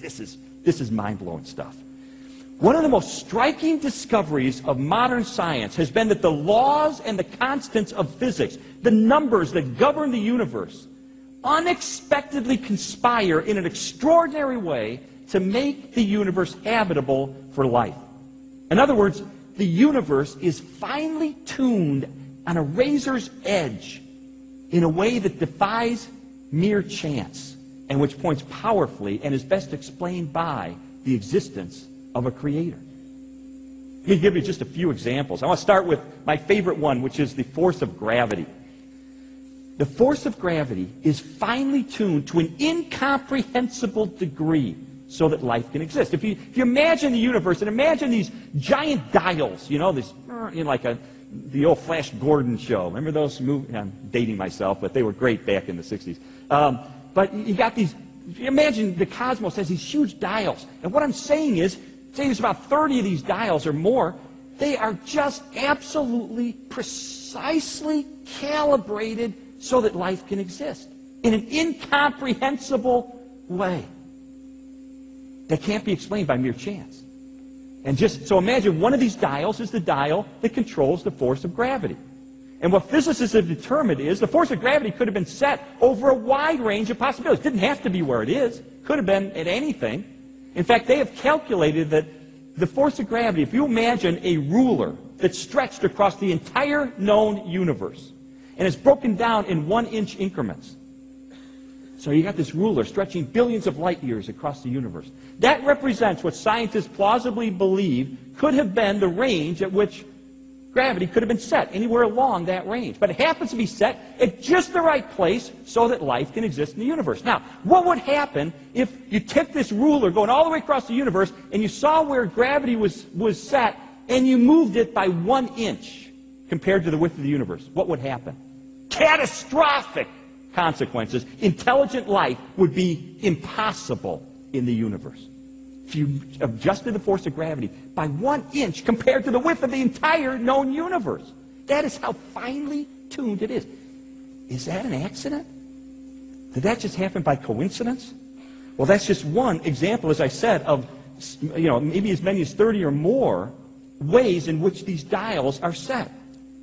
this is mind-blowing stuff. One of the most striking discoveries of modern science has been that the laws and the constants of physics, the numbers that govern the universe, unexpectedly conspire in an extraordinary way to make the universe habitable for life. In other words, the universe is finely tuned on a razor's edge in a way that defies mere chance, and which points powerfully and is best explained by the existence of a creator. Let me give you just a few examples. I want to start with my favorite one, which is the force of gravity. The force of gravity is finely tuned to an incomprehensible degree so that life can exist. If you imagine the universe and imagine these giant dials, this, like the old Flash Gordon show. Remember those movies? I'm dating myself, but they were great back in the 60s. But you got these, imagine the cosmos has these huge dials. And what I'm saying is, say there's about 30 of these dials or more, they are just absolutely precisely calibrated so that life can exist in an incomprehensible way that can't be explained by mere chance. And so imagine one of these dials is the dial that controls the force of gravity. And what physicists have determined is the force of gravity could have been set over a wide range of possibilities. It didn't have to be where it is. It could have been at anything. In fact, they have calculated that the force of gravity, if you imagine a ruler that's stretched across the entire known universe, and it's broken down in 1-inch increments. So you got this ruler stretching billions of light years across the universe. That represents what scientists plausibly believe could have been the range at which gravity could have been set, anywhere along that range. But it happens to be set at just the right place so that life can exist in the universe. Now, what would happen if you took this ruler going all the way across the universe and you saw where gravity was set and you moved it by 1 inch compared to the width of the universe? What would happen? Catastrophic consequences. Intelligent life would be impossible in the universe. If you adjusted the force of gravity by 1 inch compared to the width of the entire known universe. That is how finely tuned it is. Is that an accident? Did that just happen by coincidence? Well, that's just one example, as I said, of maybe as many as 30 or more ways in which these dials are set.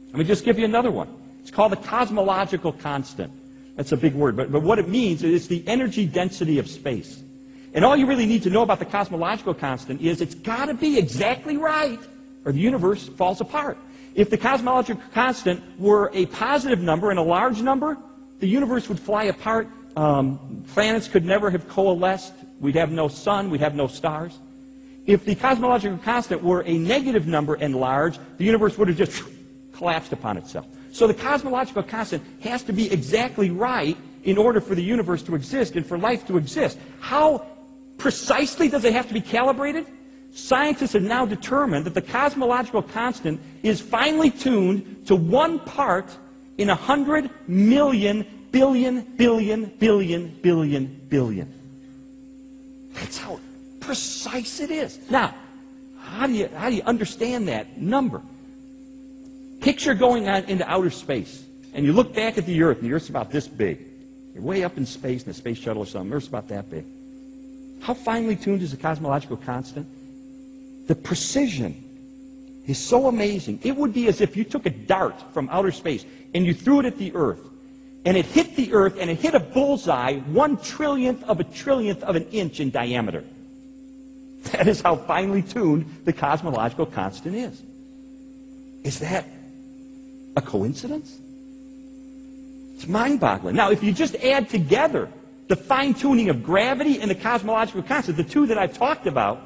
Let me just give you another one. It's called the cosmological constant. That's a big word, but what it means is it's the energy density of space. And all you really need to know about the cosmological constant is it's got to be exactly right, or the universe falls apart. If the cosmological constant were a positive number and a large number, the universe would fly apart. Planets could never have coalesced. We'd have no sun. We'd have no stars. If the cosmological constant were a negative number and large, the universe would have just collapsed upon itself. So the cosmological constant has to be exactly right in order for the universe to exist and for life to exist. How precisely does it have to be calibrated? Scientists have now determined that the cosmological constant is finely tuned to 1 part in 100 million billion billion billion billion billion. That's how precise it is. Now, how do you understand that number? Picture going out into outer space, and you look back at the Earth, and the Earth's about this big. You're way up in space in a space shuttle or something. The Earth's about that big. How finely tuned is the cosmological constant? The precision is so amazing. It would be as if you took a dart from outer space and you threw it at the Earth, and it hit the Earth, and it hit a bullseye 1/trillionth of a trillionth of an inch in diameter. That is how finely tuned the cosmological constant is. Is that a coincidence? It's mind-boggling. Now, if you just add together the fine-tuning of gravity and the cosmological constant, the two that I've talked about,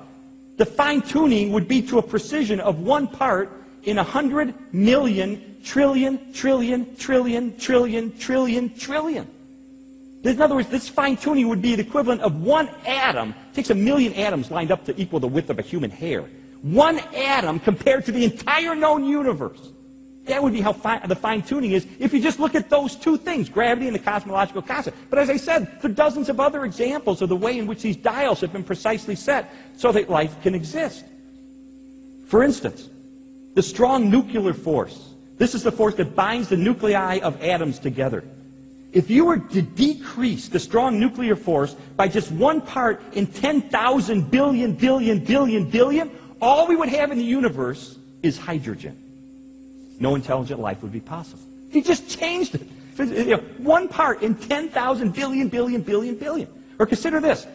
the fine-tuning would be to a precision of 1 part in 100 million trillion, trillion, trillion, trillion, trillion, trillion. In other words, this fine-tuning would be the equivalent of 1 atom. It takes 1 million atoms lined up to equal the width of a human hair. 1 atom compared to the entire known universe. That would be how the fine-tuning is if you just look at those two things, gravity and the cosmological constant. But as I said, there are dozens of other examples of the way in which these dials have been precisely set so that life can exist. For instance, the strong nuclear force. This is the force that binds the nuclei of atoms together. if you were to decrease the strong nuclear force by just 1 part in 10,000 billion, billion, billion, billion, all we would have in the universe is hydrogen. No intelligent life would be possible. If you just changed it. 1 part in 10,000 billion, billion, billion, billion. Or consider this.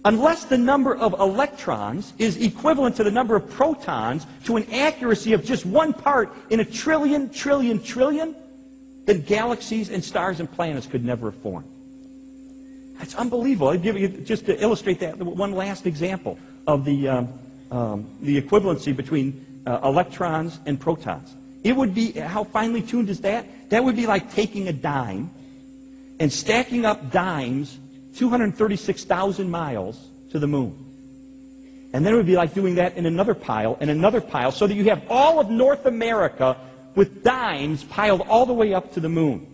Unless the number of electrons is equivalent to the number of protons to an accuracy of just 1 part in a trillion, trillion, trillion, then galaxies and stars and planets could never have formed. That's unbelievable. I'll give you, just to illustrate that, one last example of the equivalency between electrons and protons. It would be, how finely tuned is that? That would be like taking a dime and stacking up dimes 236,000 miles to the moon. And then it would be like doing that in another pile and another pile, so that you have all of North America with dimes piled all the way up to the moon.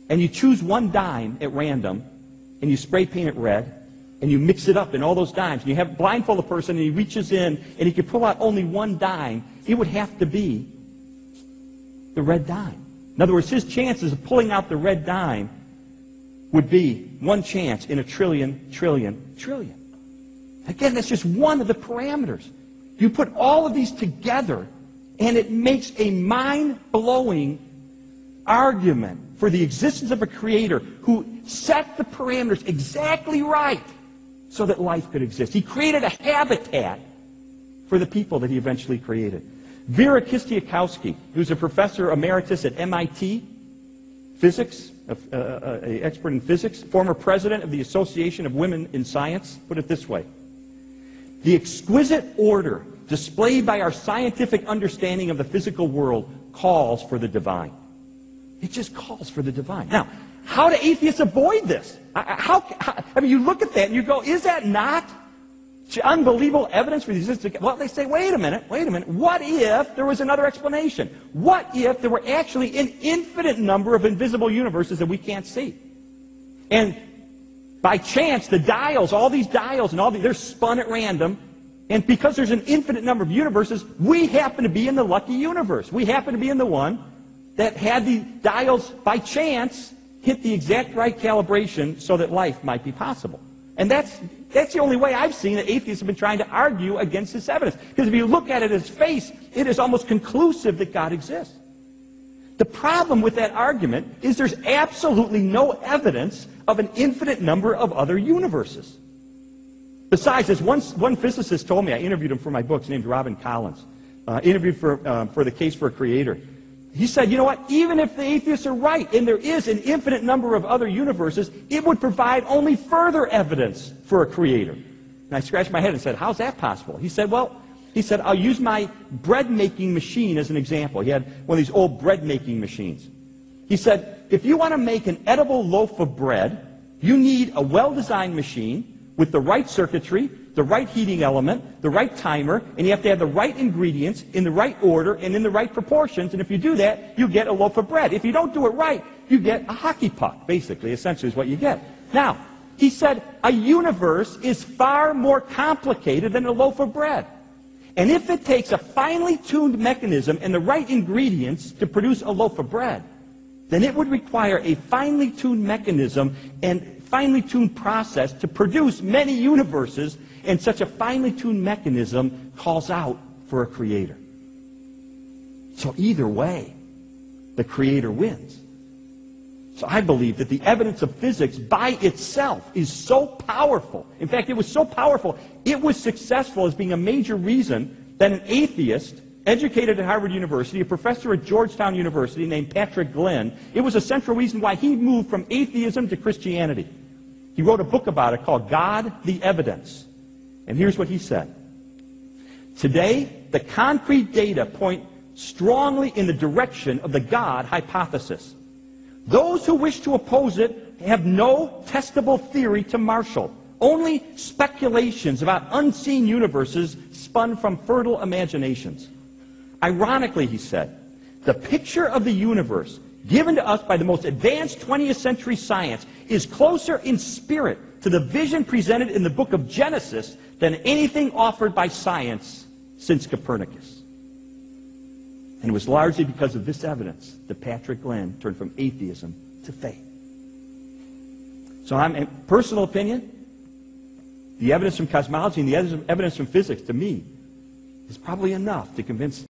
And you choose 1 dime at random, and you spray paint it red, and you mix it up in all those dimes. And you have blindfold a person, and he reaches in, and he can pull out only 1 dime. It would have to be the red dime. In other words, his chances of pulling out the red dime would be 1 chance in a trillion, trillion, trillion. Again, that's just one of the parameters. You put all of these together, and it makes a mind-blowing argument for the existence of a creator who set the parameters exactly right so that life could exist. He created a habitat for the people that he eventually created. Vera Kistiakowsky, who's a professor emeritus at MIT, physics, an expert in physics, former president of the Association of Women in Science, put it this way: the exquisite order displayed by our scientific understanding of the physical world calls for the divine. It just calls for the divine. Now, how do atheists avoid this? I mean, you look at that and you go, is that not unbelievable evidence for the existence of... Well, they say, wait a minute. What if there was another explanation? What if there were actually an infinite number of invisible universes that we can't see? And by chance, the dials, all these dials and all these, they're spun at random. And because there's an infinite number of universes, we happen to be in the lucky universe. We happen to be in the one that had the dials, by chance, hit the exact right calibration so that life might be possible. And that's the only way I've seen that atheists have been trying to argue against this evidence. Because if you look at it as face, it is almost conclusive that God exists. The problem with that argument is there's absolutely no evidence of an infinite number of other universes. Besides, as one physicist told me, I interviewed him for my books, named Robin Collins, interviewed for the Case for a Creator. He said, you know what, even if the atheists are right, and there is an infinite number of other universes, it would provide only further evidence for a creator. And I scratched my head and said, how's that possible? He said, I'll use my bread-making machine as an example. He had one of these old bread-making machines. He said, if you want to make an edible loaf of bread, you need a well-designed machine with the right circuitry, the right heating element, the right timer, and you have to have the right ingredients in the right order and in the right proportions, and if you do that, you get a loaf of bread. If you don't do it right, you get a hockey puck, basically, essentially is what you get. Now, he said, a universe is far more complicated than a loaf of bread. And if it takes a finely tuned mechanism and the right ingredients to produce a loaf of bread, then it would require a finely tuned mechanism and finely tuned process to produce many universes, and such a finely tuned mechanism calls out for a creator. So either way, the creator wins. So I believe that the evidence of physics by itself is so powerful. In fact, it was so powerful, it was successful as being a major reason that an atheist, educated at Harvard University, a professor at Georgetown University named Patrick Glenn, it was a central reason why he moved from atheism to Christianity. He wrote a book about it called God, the Evidence. And here's what he said. Today, the concrete data point strongly in the direction of the God hypothesis. Those who wish to oppose it have no testable theory to marshal, only speculations about unseen universes spun from fertile imaginations. Ironically, he said, the picture of the universe given to us by the most advanced 20th century science is closer in spirit to the vision presented in the book of Genesis than anything offered by science since Copernicus. And it was largely because of this evidence that Patrick Glenn turned from atheism to faith. So personal opinion, the evidence from cosmology and the evidence from physics, to me, is probably enough to convince